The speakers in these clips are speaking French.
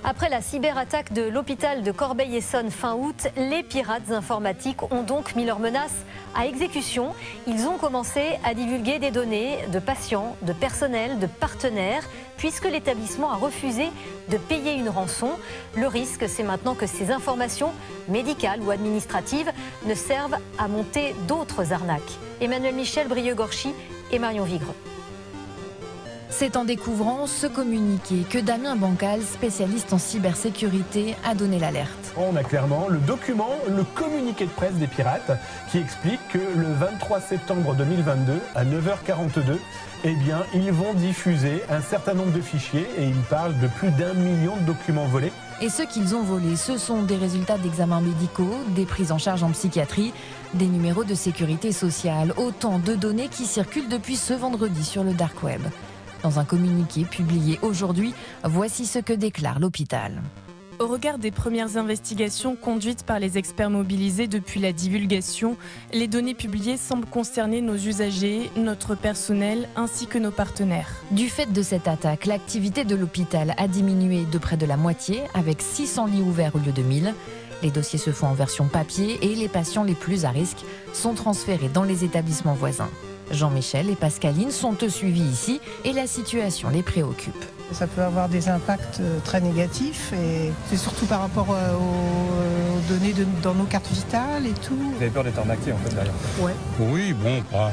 Après la cyberattaque de l'hôpital de Corbeil-Essonnes fin août, les pirates informatiques ont donc mis leurs menaces à exécution. Ils ont commencé à divulguer des données de patients, de personnel, de partenaires, puisque l'établissement a refusé de payer une rançon. Le risque, c'est maintenant que ces informations médicales ou administratives ne servent à monter d'autres arnaques. Emmanuel Michel, Brieux-Gorchy et Marion Vigreux. C'est en découvrant ce communiqué que Damien Bancal, spécialiste en cybersécurité, a donné l'alerte. On a clairement le document, le communiqué de presse des pirates qui explique que le 23 septembre 2022 à 9h42, eh bien, ils vont diffuser un certain nombre de fichiers et ils parlent de plus d'1 million de documents volés. Et ce qu'ils ont volé, ce sont des résultats d'examens médicaux, des prises en charge en psychiatrie, des numéros de sécurité sociale, autant de données qui circulent depuis ce vendredi sur le dark web. Dans un communiqué publié aujourd'hui, voici ce que déclare l'hôpital. Au regard des premières investigations conduites par les experts mobilisés depuis la divulgation, les données publiées semblent concerner nos usagers, notre personnel ainsi que nos partenaires. Du fait de cette attaque, l'activité de l'hôpital a diminué de près de la moitié, avec 600 lits ouverts au lieu de 1000. Les dossiers se font en version papier et les patients les plus à risque sont transférés dans les établissements voisins. Jean-Michel et Pascaline sont eux suivis ici et la situation les préoccupe. Ça peut avoir des impacts très négatifs et c'est surtout par rapport aux données dans nos cartes vitales et tout. Vous avez peur d'être arnaqué en fait derrière? Ouais. Oui, bon, pas.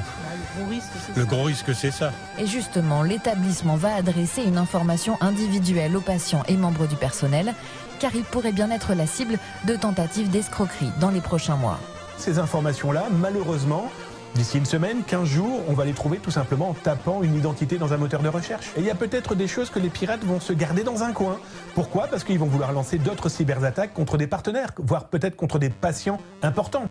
Le gros risque, c'est ça. Et justement, l'établissement va adresser une information individuelle aux patients et membres du personnel, car il pourrait bien être la cible de tentatives d'escroquerie dans les prochains mois. Ces informations-là, malheureusement, d'ici une semaine, 15 jours, on va les trouver tout simplement en tapant une identité dans un moteur de recherche. Et il y a peut-être des choses que les pirates vont se garder dans un coin. Pourquoi? Parce qu'ils vont vouloir lancer d'autres cyberattaques contre des partenaires, voire peut-être contre des patients importants.